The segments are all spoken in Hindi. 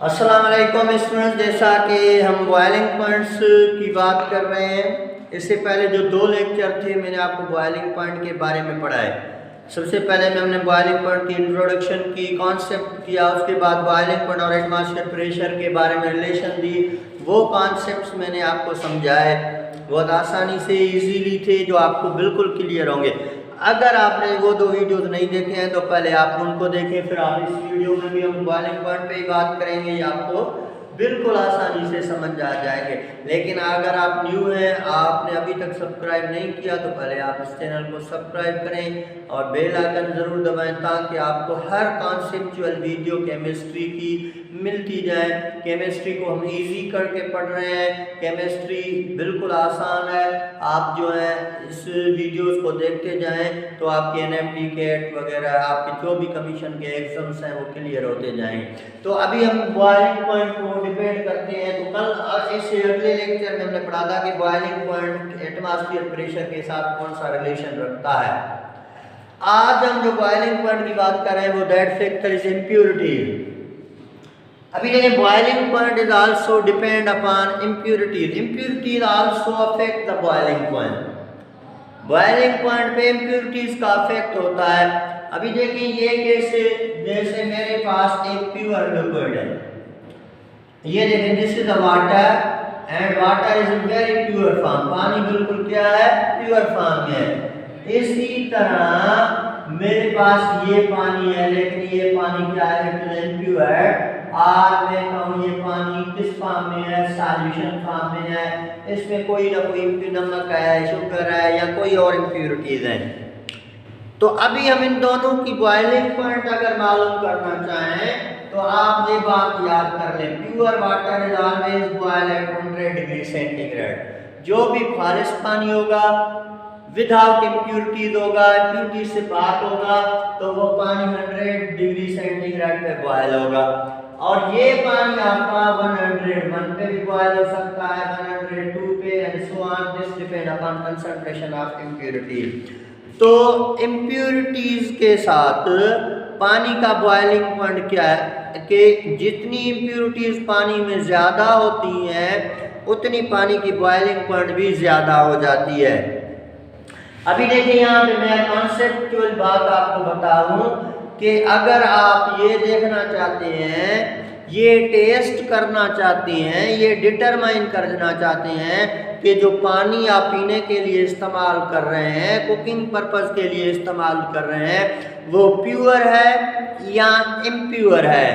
अस्सलाम वालेकुम स्टूडेंट्स, जैसा कि हम बॉयलिंग पॉइंट्स की बात कर रहे हैं। इससे पहले जो दो लेक्चर थे मैंने आपको बॉयलिंग पॉइंट के बारे में पढ़ाए। सबसे पहले हमने बॉयलिंग पॉइंट की इंट्रोडक्शन की, कॉन्सेप्ट किया, उसके बाद बॉयलिंग पॉइंट और एटमॉस्फेयर प्रेशर के बारे में रिलेशन दी। वो कॉन्सेप्ट्स मैंने आपको समझाए, बहुत आसानी से ईजीली थे, जो आपको बिल्कुल क्लियर होंगे। अगर आपने वो दो वीडियोस नहीं देखे हैं तो पहले आप उनको देखें, फिर आप इस वीडियो में भी हम बॉयलिंग पॉइंट पे ही बात करेंगे, ये आपको बिल्कुल आसानी से समझ आ जाएंगे। लेकिन अगर आप न्यू हैं, आपने अभी तक सब्सक्राइब नहीं किया, तो पहले आप इस चैनल को सब्सक्राइब करें और बेल आइकन ज़रूर दबाएं, ताकि आपको हर कॉन्सेप्चुअल वीडियो केमिस्ट्री की मिलती जाए। केमिस्ट्री को हम इजी करके पढ़ रहे हैं, केमिस्ट्री बिल्कुल आसान है। आप जो है इस वीडियोस को देखते जाएं तो आपके एनएमडी कैट वगैरह आपके जो भी कमीशन के एग्जाम्स हैं वो क्लियर होते जाएंगे। तो अभी हम बॉयलिंग पॉइंट को डिपेंड करते हैं। तो कल और इस अगले लेक्चर में हमने पढ़ा था कि बॉयलिंग पॉइंट एटमॉस्फेयर प्रेशर के साथ कौन सा रिलेशन रखता है। आज हम जो बॉयलिंग पॉइंट की बात कर रहे हैं वो दैट फैक्टर इज इम्प्योरिटी। अभी देखिए, boiling point is also depend upon impurities. Impurities also affect the boiling point. Boiling point पे इम्प्योरिटीज का अफेक्ट होता है। अभी देखिए, ये कैसे, जैसे मेरे पास एक प्योर लिक्विड है, ये देखिए, this is a water and water is in very pure form. पानी बिल्कुल क्या है, प्योर फॉर्म में है। इसी तरह मेरे पास ये पानी है, लेकिन ये पानी क्या है, इम्प्योर। आज मैं कहूँ ये पानी किस फॉर्म में है, सॉल्यूशन फॉर्म में है। इसमें कोई ना कोई नमक है, शुगर है, या कोई और इम्प्योरिटीज हैं। तो अभी हम इन दोनों की बॉयलिंग पॉइंट अगर मालूम करना चाहें तो आप ये बात याद कर लें, pure water is always boil at 100 degree centigrade. जो भी खालिश पानी होगा, विदाउट इम्प्योरिटीज होगा, इम्प्योरिटी से बात होगा, तो वो पानी 100 डिग्री सेंटीग्रेड पे बॉयल होगा। और ये पानी आपका 101 पे भी बॉयल हो सकता है, 102 पे, and so on, this depend upon concentration of impurity. तो इम्प्योरिटीज के साथ पानी का बॉयलिंग पॉइंट क्या है कि जितनी इम्प्योरिटीज पानी में ज़्यादा होती हैं उतनी पानी की बॉयलिंग पॉइंट भी ज़्यादा हो जाती है। अभी देखिए, यहाँ पे मैं कॉन्सेप्चुअल बात आपको बताऊं कि अगर आप ये देखना चाहते हैं, ये टेस्ट करना चाहते हैं, ये डिटरमाइन करना चाहते हैं कि जो पानी आप पीने के लिए इस्तेमाल कर रहे हैं, कुकिंग पर्पस के लिए इस्तेमाल कर रहे हैं, वो प्योर है या इम्प्योर है,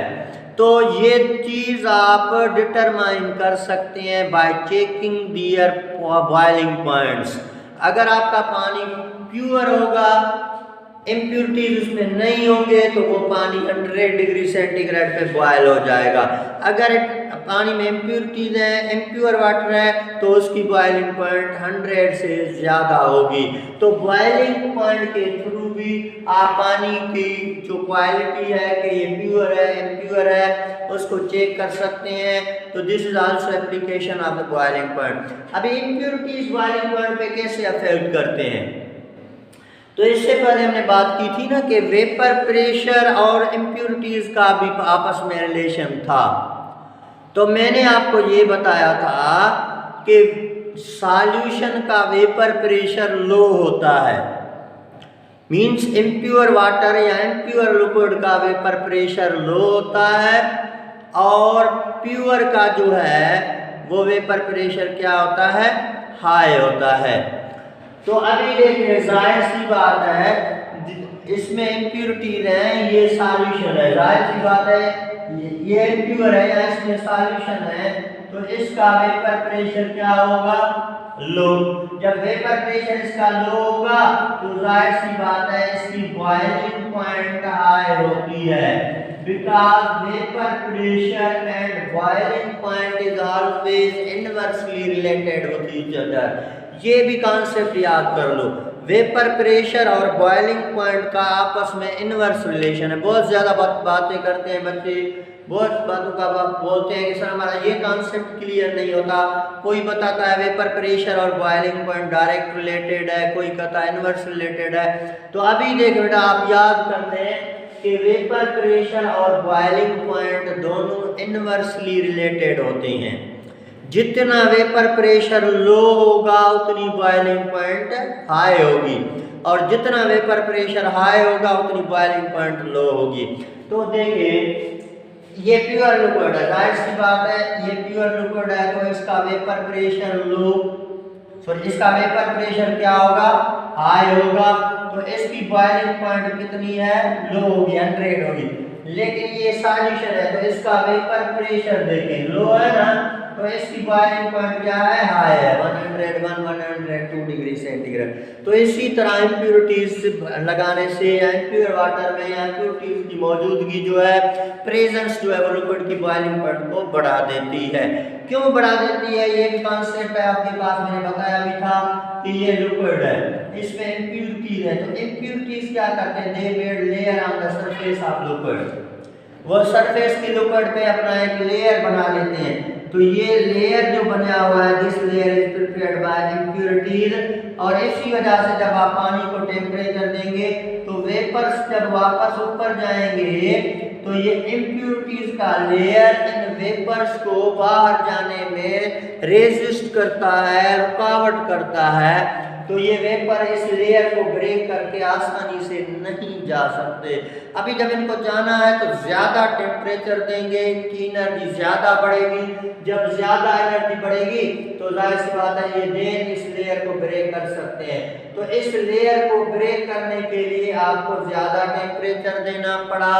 तो ये चीज़ आप डिटरमाइन कर सकते हैं by checking their boiling points. अगर आपका पानी प्योर होगा, इम्प्योरिटीज उसमें नहीं होंगे, तो वो पानी 100 डिग्री सेंटीग्रेड पे बॉयल हो जाएगा। अगर पानी में इम्प्योरिटीज है, इम्प्योर वाटर है, तो उसकी बॉइलिंग पॉइंट 100 से ज़्यादा होगी। तो बॉइलिंग पॉइंट के थ्रू भी आप पानी की जो क्वालिटी है कि ये प्योर है, इम्प्योर है, उसको चेक कर सकते हैं। तो this is also application of the boiling point. अभी इम्प्योरिटीज बॉइलिंग पॉइंट पे कैसे अफेक्ट करते हैं, तो इससे पहले हमने बात की थी ना कि वेपर प्रेशर और इम्प्योरिटीज का भी आपस में रिलेशन था। तो मैंने आपको ये बताया था कि सॉल्यूशन का वेपर प्रेशर लो होता है, मींस इम्प्योर वाटर या इम्प्योर लिक्विड का वेपर प्रेशर लो होता है, और प्योर का जो है वो वेपर प्रेशर क्या होता है, हाई होता है। तो अभी देखिए, जाहिर सी बात है, इसमें इम्प्योरिटीज है, ये सॉल्यूशन है, जाहिर सी बात है ये इम्प्योर है या इसमें सॉल्यूशन है, तो इसका वेपर प्रेशर क्या होगा, लो। जब वेपर प्रेशर इसका लो होगा तो जाहिर सी बात है इसकी बॉइलिंग पॉइंट हाई होती है, because vapour pressure and boiling point is always inversely related with each other. ये भी कॉन्सेप्ट याद कर लो, वेपर प्रेशर और बॉइलिंग पॉइंट का आपस में इनवर्स रिलेशन है। बहुत ज़्यादा बातें करते हैं बच्चे, बहुत बातों का बोलते हैं कि सर हमारा ये कॉन्सेप्ट क्लियर नहीं होता। कोई बताता है वेपर प्रेशर और बॉइलिंग पॉइंट डायरेक्ट रिलेटेड है, कोई कहता है इनवर्स रिलेटेड है। तो अभी देख बेटा, आप याद करते हैं कि वेपर प्रेशर और बॉइलिंग पॉइंट दोनों इनवर्सली रिलेटेड होते हैं। जितना वेपर प्रेशर लो होगा उतनी बॉइलिंग पॉइंट हाई होगी, और जितना वेपर प्रेशर हाई होगा उतनी बॉइलिंग पॉइंट लो होगी। तो देखिए ये प्योर लिक्विड है, जाहिर सी बात है ये प्योर लिक्विड है, तो इसका वेपर प्रेशर लो, इसका वेपर प्रेशर क्या होगा, हाई होगा, तो इसकी बॉइलिंग पॉइंट कितनी है, लो होगी, 100 होगी। लेकिन ये सॉल्यूशन है तो इसका वेपर प्रेशर देखें लो है ना, तो इसकी बॉइलिंग पॉइंट क्या है, हाई है, 102 डिग्री सेंटीग्रेड। तो इसी तरह इम्प्योरिटीज लगाने से या इम्प्योर वाटर में या इम्प्योरिटीज की मौजूदगी जो है, प्रेजेंस जो है वो लिक्विड की बॉइलिंग पॉइंट को बढ़ा देती है। क्यों बढ़ा देती है, ये भी कॉन्सेप्ट है आपके पास, मैंने बताया भी था कि ये लिक्विड है, इसमें इम्प्योरिटीज है, तो इम्प्योरिटीज क्या करते हैं, they made layer on the surface of liquid, वो सरफेस की लिक्विड पे अपना एक लेयर बना लेते हैं। तो ये लेयर जो बना हुआ है, this layer is prepared by impurities, और इसी वजह से जब आप पानी को टेम्परेचर देंगे तो वेपर्स जब वापस ऊपर जाएंगे तो ये इम्प्योरिटीज का लेयर इन वेपर्स को बाहर जाने में रेजिस्ट करता है, रुकावट करता है, तो ये वेपर इस लेयर को ब्रेक करके आसानी से नहीं जा सकते। अभी जब इनको जाना है तो ज़्यादा टेम्परेचर देंगे, इनकी एनर्जी ज़्यादा बढ़ेगी, जब ज़्यादा एनर्जी बढ़ेगी तो जाहिर सी बात है ये देन इस लेयर को ब्रेक कर सकते हैं। तो इस लेयर को ब्रेक करने के लिए आपको ज़्यादा टेम्परेचर देना पड़ा,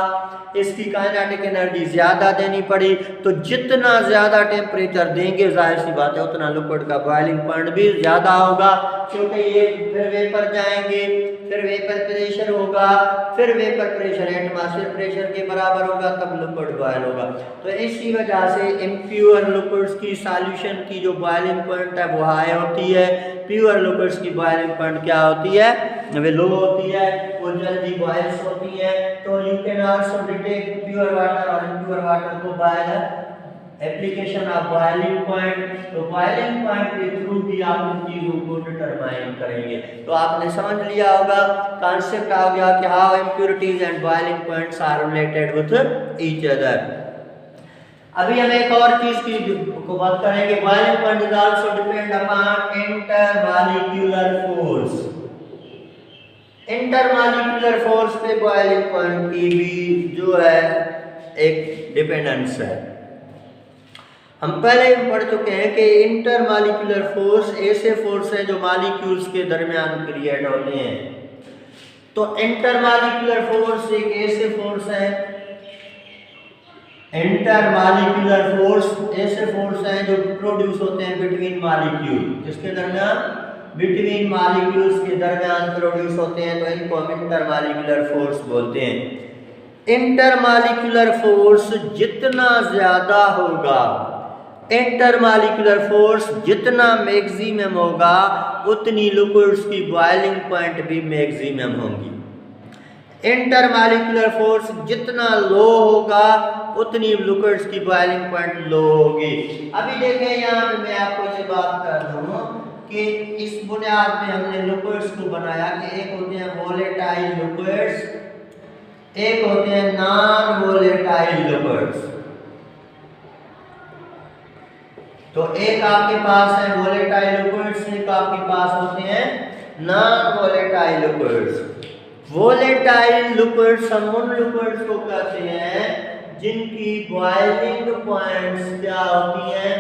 इसकी काइनेटिक एनर्जी ज़्यादा देनी पड़ी, तो जितना ज़्यादा टेम्परेचर देंगे जाहिर सी बात है उतना लिक्विड का बॉइलिंग पॉइंट भी ज़्यादा होगा, क्योंकि ये फिर वेपर जाएंगे, फिर वेपर प्रेशर होगा, फिर वेपर प्रेशर एटमॉस्फेयर प्रेशर के बराबर होगा, तब लिक्विड बॉयल होगा। तो इसी वजह से इम्प्योर लिक्विड्स की सॉल्यूशन की जो बॉइलिंग पॉइंट है वो हाई होती है, प्योर लिक्विड्स की बॉइलिंग पॉइंट क्या होती है, वे लो होती है, वो जल्दी बॉयल्स होती है। तो you can also detect pure water और इम्प्योर वाटर को by application of boiling point. तो बॉइलिंग पॉइंट के थ्रू भी आप इन चीज़ों को डिटरमाइन करेंगे। तो आपने समझ लिया होगा, कॉन्सेप्ट आ गया कि how impurities and boiling points are related with each other. अभी हम एक और चीज की को बात करेंगे, boiling point is also depend upon intermolecular force. Intermolecular force पे बॉइलिंग पॉइंट की भी जो है एक डिपेंडेंस है। हम पहले ही पढ़ चुके हैं कि इंटरमॉलिक्यूलर फोर्स ऐसे फोर्स है जो मॉलिक्यूल्स के दरमियान क्रिएट होते हैं। तो इंटरमॉलिक्यूलर फोर्स एक ऐसे फोर्स है, इंटरमॉलिक्यूलर फोर्स ऐसे फोर्स हैं जो प्रोड्यूस होते हैं बिटवीन मॉलिक्यूल, इसके दरमियान, बिटवीन मॉलिक्यूल्स के दरमियान प्रोड्यूस होते हैं, तो इनको हम इंटरमॉलिक्यूलर फोर्स बोलते हैं। इंटरमॉलिक्यूलर फोर्स जितना ज्यादा होगा, इंटरमॉलिक्यूलर फोर्स जितना मैक्सिमम होगा, उतनी लिक्विड्स की बॉइलिंग पॉइंट भी मैक्सिमम होंगी। इंटरमॉलिक्यूलर फोर्स जितना लो होगा उतनी लिक्विड्स की बॉइलिंग पॉइंट लो होगी। अभी देखें यहाँ पे मैं आपको ये बात कर रहा हूँ कि इस बुनियाद पे हमने लिक्विड्स को बनाया कि एक होते हैं वोलेटाइल लिक्विड्स, एक होते हैं नॉन वोलेटाइल लिक्विड्स। तो एक आपके पास है वोलेटाइल लिक्विड्स, एक आपके पास होते हैं non volatile liquids. Volatile liquids हम उन लिक्विड्स को कहते हैं जिनकी बॉइलिंग पॉइंट्स क्या होती हैं,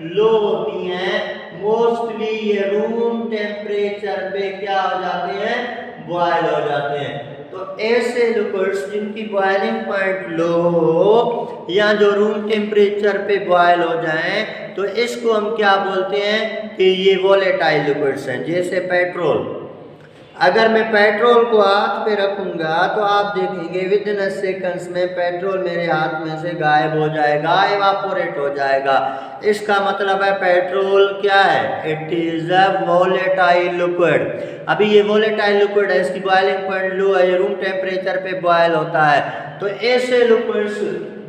लो होती हैं। मोस्टली ये रूम टेम्परेचर पे क्या हो जाते हैं, बॉयल हो जाते हैं। तो ऐसे लिक्विड्स जिनकी बॉइलिंग पॉइंट लो हो या जो रूम टेम्परेचर पे बॉयल हो जाएं, तो इसको हम क्या बोलते हैं कि ये वोलेटाइल लिक्विड्स हैं। जैसे पेट्रोल, अगर मैं पेट्रोल को हाथ पे रखूंगा तो आप देखेंगे विद इन सेकंड्स में पेट्रोल मेरे हाथ में से गायब हो जाएगा, इवापोरेट हो जाएगा। इसका मतलब है पेट्रोल क्या है, it is a volatile liquid. अभी ये वोलेटाइल लिक्विड है, इसकी बॉइलिंग पॉइंट लो है, ये रूम टेम्परेचर पे बॉयल होता है। तो ऐसे लिक्विड्स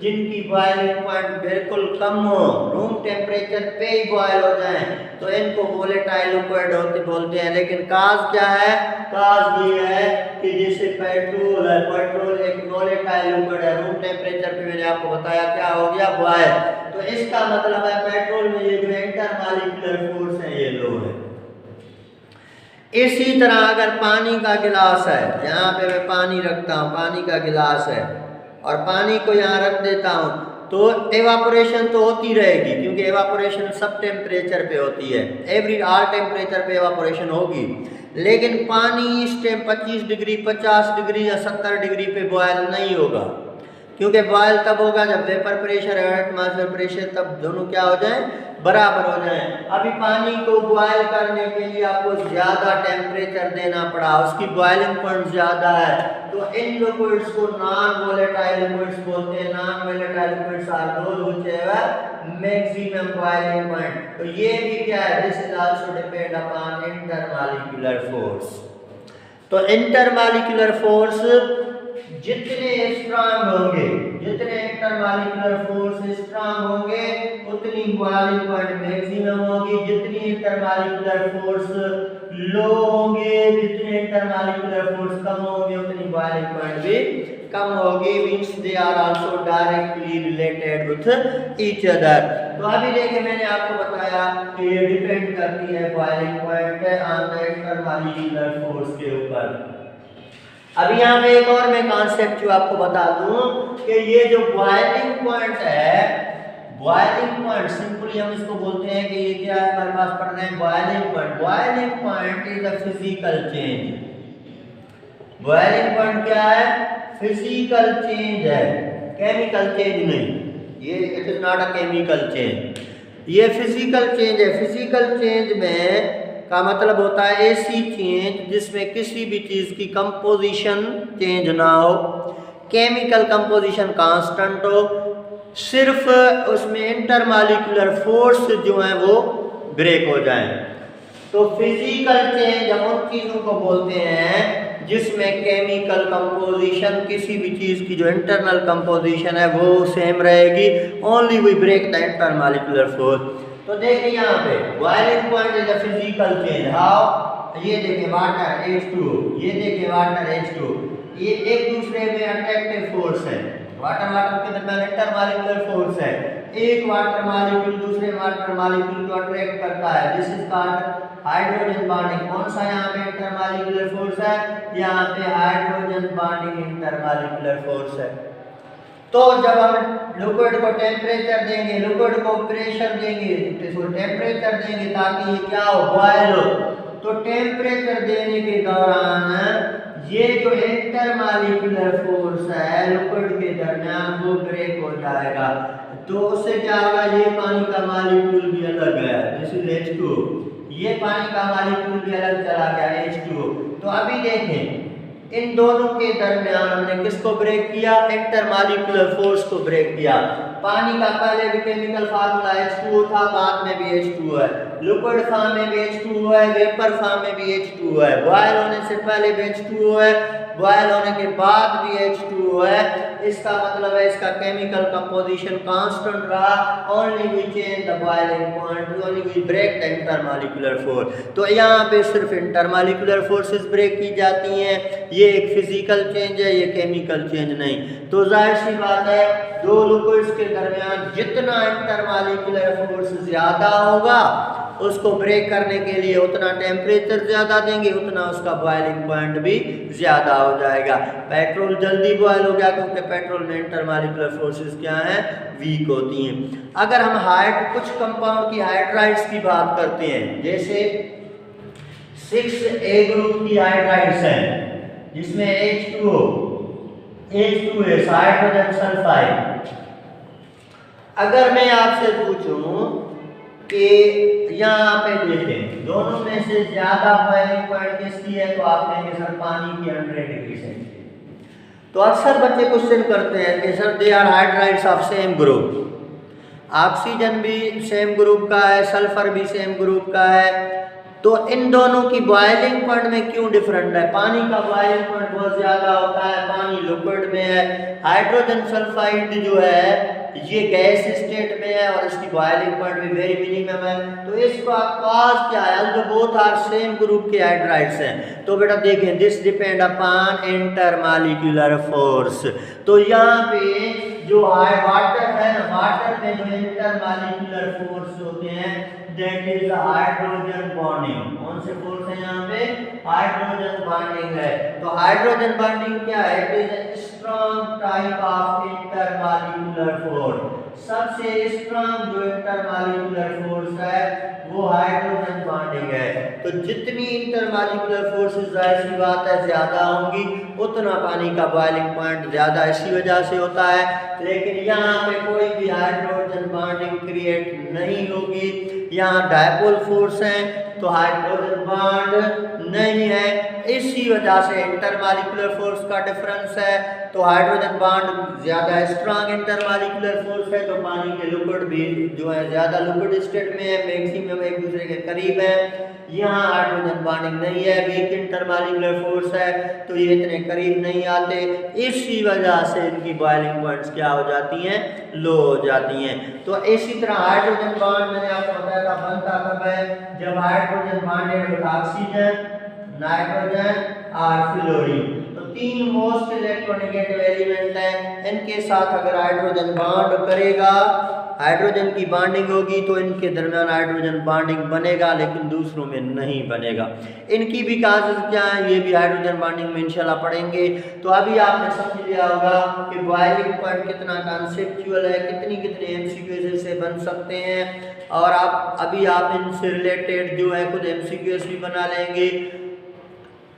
जिनकी बॉइलिंग पॉइंट बिल्कुल कम हो, रूम टेम्परेचर पे ही बॉयल हो जाए, तो इनको वोलेटाइल लिक्विड बोलते हैं। लेकिन काज क्या है? काज ये है कि जैसे पेट्रोल है, पेट्रोल एक वोलेटाइल लिक्विड है, रूम टेम्परेचर पे मैंने आपको बताया क्या हो गया? बॉयल। तो इसका मतलब है पेट्रोल में ये जो इंटरमॉलिक्यूलर फोर्स है ये लो है। इसी तरह अगर पानी का गिलास है, यहाँ पे मैं पानी रखता हूँ, पानी का गिलास है और पानी को यहाँ रख देता हूँ, तो एवापोरेशन तो होती रहेगी क्योंकि एवापोरेशन सब टेम्परेचर पे होती है, एवरी ऑल टेम्परेचर पे एवापोरेशन होगी। लेकिन पानी इस टाइम 25 डिग्री 50 डिग्री या 70 डिग्री पे बॉयल नहीं होगा, क्योंकि बॉयल तब होगा जब वेपर प्रेशर और एटमॉस्फेयर प्रेशर तब दोनों क्या हो जाएं? बराबर हो जाएं। अभी पानी को बॉयल करने के लिए आपको ज़्यादा टेम्परेचर देना पड़ा, उसकी बॉइलिंग पॉइंट ज़्यादा है, तो इन लिक्विड्स को नॉन वोलेटाइल लिक्विड्स बोलते हैं। Non volatile liquids are those which have maximum boiling point. तो ये भी क्या है? This is also depend upon intermolecular force. तो इंटरमॉलिक्यूलर फोर्स जितने स्ट्रांग होंगे, जितने इंटरमॉलिक्यूलर फोर्स स्ट्रांग होंगे उतनी बॉइलिंग पॉइंट मैक्सिमम होगी। जितनी इंटरमॉलिक्यूलर फोर्स लो होंगे, जितने इंटरमॉलिक्यूलर फोर्स कम होंगे उतनी बॉइलिंग पॉइंट भी कम होगी। Means they are also directly related with each other. तो अभी देखिए मैंने आपको बताया कि ये डिपेंड करती है boiling point on the intermolecular force के ऊपर। अभी यहाँ पे एक और मैं कॉन्सेप्ट जो आपको बता दूं कि ये जो बॉइलिंग पॉइंट है, बॉइलिंग पॉइंट सिंपली हम इसको बोलते हैं कि ये क्या है? हमारे पास पढ़ रहे हैं boiling point. Boiling point is a physical change. Boiling point क्या है? फिजिकल चेंज है, केमिकल चेंज नहीं। ये it is not a chemical change, ये फिजिकल चेंज है। फिजिकल चेंज में का मतलब होता है ऐसी चेंज जिसमें किसी भी चीज़ की कंपोजिशन चेंज ना हो, केमिकल कंपोजिशन कांस्टेंट हो, सिर्फ उसमें इंटरमॉलिक्यूलर फोर्स जो है वो ब्रेक हो जाए। तो फिजिकल चेंज हम उन चीज़ों को बोलते हैं जिसमें केमिकल कंपोजिशन, किसी भी चीज़ की जो इंटरनल कंपोजिशन है वो सेम रहेगी, only we break the intermolecular force. तो देखिए यहाँ पे boiling point is a physical change. How? ये देखिए वाटर H2O, ये देखिए वाटर H2O, ये एक दूसरे में अट्रैक्टिव फोर्स है। वाटर वाटर के दरमियान इंटरमॉलिक्यूलर फोर्स है। एक वाटर मॉलिक्यूल दूसरे वाटर मॉलिक्यूल को अट्रैक्ट करता है, this is called hydrogen bonding. कौन सा यहाँ पे इंटरमॉलिक्यूलर फोर्स है? यहाँ पे हाइड्रोजन बॉन्डिंग इंटरमॉलिक्यूलर फोर्स है। तो जब हम लिक्विड को टेम्परेचर देंगे, लिक्विड को प्रेशर देंगे, इसको टेम्परेचर देंगे ताकि ये क्या हो? बॉयल हो। तो टेम्परेचर देने के दौरान ये जो इंटरमॉलिक्यूलर फोर्स है लिक्विड के दरमियान वो ब्रेक हो जाएगा। तो उससे क्या होगा? ये पानी का मॉलिक्यूल भी अलग है, दिस इज H2O, ये पानी का मॉलिक्यूल भी अलग चला गया H2O। तो अभी देखें इन दोनों के दरमियान हमने किसको ब्रेक किया? इंटरमॉलिक्यूलर फोर्स को ब्रेक किया। पानी का पहले भी केमिकल फार्मूला H2O था, बाद में भी H2O है, लिक्विड फॉर्म में भी H2O है, वेपर फॉर्म में भी H2O है, बॉयल होने से पहले भी H2O है, बॉयल होने के बाद भी H2O है। इसका मतलब है इसका केमिकल कंपोजिशन कांस्टेंट रहा, only we change the boiling point, only we break the intermolecular force. तो यहाँ पे सिर्फ इंटरमॉलिक्यूलर फोर्सेस ब्रेक की जाती हैं, ये एक फिजिकल चेंज है, ये केमिकल चेंज नहीं। तो जाहिर सी बात है दो लिक्विड्स के दरमियान जितना इंटरमॉलिक्यूलर फोर्स ज़्यादा होगा उसको ब्रेक करने के लिए उतना टेम्परेचर ज़्यादा देंगे, उतना उसका बॉइलिंग पॉइंट भी ज़्यादा हो जाएगा। पेट्रोल जल्दी बॉयल हो गया क्योंकि पेट्रोल में इंटरमॉलिक्यूलर फोर्सेस क्या हैं? वीक होती हैं। अगर हम कुछ कंपाउंड की हाइड्राइड्स की बात करते हैं, जैसे 6A ग्रुप की हाइड्राइड्स हैं जिसमें H2O H2S हाइड्रोजन सल्फाइड। अगर मैं आपसे पूछूं कि यहाँ पे देखें दोनों में से ज्यादा बॉइलिंग पॉइंट किसकी है, तो आप कहेंगे सर पानी की 100 डिग्री सेंटीग्रेड। तो अक्सर बच्चे क्वेश्चन करते हैं कि sir they are hydrides of same group, oxygen भी सेम ग्रुप का है, सल्फर भी सेम ग्रुप का है, तो इन दोनों की बॉइलिंग पॉइंट में क्यों डिफरेंट है? पानी का बॉइलिंग पॉइंट बहुत ज़्यादा होता है, पानी लिक्विड में है। हाइड्रोजन सल्फाइड जो है ये गैस स्टेट में है और इसकी बॉइलिंग पॉइंट भी वेरी मिनिमम है। तो इसका कॉज क्या है? जो बोथ आर सेम ग्रुप के हाइड्राइड्स हैं। तो बेटा देखें, this depend upon intermolecular force. तो यहाँ पे जो वाटर है ना, वाटर में जो इंटरमॉलिक्यूलर फोर्स होते हैं दैट इज हाइड्रोजन बॉन्डिंग। कौन से फोर्स है यहाँ पे? हाइड्रोजन बॉन्डिंग है। तो हाइड्रोजन बॉन्डिंग क्या है? It is a strong type of intermolecular force. सबसे स्ट्रॉन्ग जो इंटरमॉलिक्यूलर फोर्स है वो हाइड्रोजन बॉन्डिंग है। तो जितनी इंटरमॉलिक्यूलर फोर्सेस जाहिर सी बात है ज्यादा होंगी, उतना पानी का बॉइलिंग पॉइंट ज्यादा इसी वजह से होता है। लेकिन यहाँ पे कोई भी हाइड्रोजन बॉन्डिंग क्रिएट नहीं होगी। यहाँ डायपोल फोर्स है तो हाइड्रोजन बॉन्ड नहीं है, इसी वजह से इंटरमॉलिक्यूलर फोर्स का डिफरेंस है। तो हाइड्रोजन बॉन्ड ज्यादा स्ट्रांग इंटरमॉलिक्यूलर फोर्स है, तो पानी के लिक्विड भी जो है ज्यादा लिक्विड स्टेट में है, मैक्सिमम एक दूसरे के करीब है। यहाँ हाइड्रोजन बॉन्डिंग नहीं है, वीक इंटरमॉलिक्यूलर फोर्स है, तो ये इतने करीब नहीं आते। इसी वजह से इनकी बॉइलिंग पॉइंट्स क्या हो जाती हैं? लो हो जाती हैं। तो इसी तरह हाइड्रोजन बॉन्ड मैंने आपको बताया था बनता कब है? जब hydrogen bonded with oxygen, nitrogen और फ्लोरीन। तो तीन मोस्ट इलेक्ट्रोनेगेटिव एलिमेंट हैं, इनके साथ अगर हाइड्रोजन बॉन्ड करेगा, हाइड्रोजन की बॉन्डिंग होगी तो इनके दरमियान हाइड्रोजन बॉन्डिंग बनेगा, लेकिन दूसरों में नहीं बनेगा। इनकी भी काजेस क्या है ये भी हाइड्रोजन बॉन्डिंग में इंशाल्लाह पढ़ेंगे। तो अभी आपने समझ लिया होगा कि बॉइलिंग पॉइंट कितना कॉन्सेप्चुअल है, कितनी कितने एमसीक्यू से बन सकते हैं, और आप इनसे रिलेटेड जो है खुद एमसीक्यू भी बना लेंगे।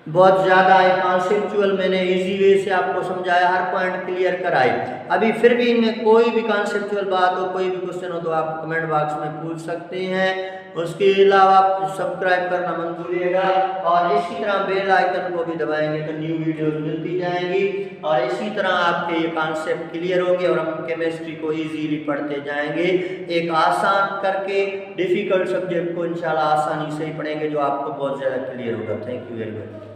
बहुत ज़्यादा कॉन्सेप्चुअल मैंने इजी वे से आपको समझाया, हर पॉइंट क्लियर कराए। अभी फिर भी इनमें कोई भी कॉन्सेप्चुअल बात हो, कोई भी क्वेश्चन हो तो आप कमेंट बॉक्स में पूछ सकते हैं। उसके अलावा सब्सक्राइब करना मत भूलिएगा, और इसी तरह बेल आइकन को भी दबाएंगे तो न्यू वीडियोस मिलती जाएंगी, और इसी तरह आपके ये कॉन्सेप्ट क्लियर होंगे और हम केमिस्ट्री को ईजीली पढ़ते जाएंगे, एक आसान करके डिफ़िकल्ट सब्जेक्ट को इंशाल्लाह आसानी से ही पढ़ेंगे, जो आपको बहुत ज़्यादा क्लियर होगा। Thank you very much.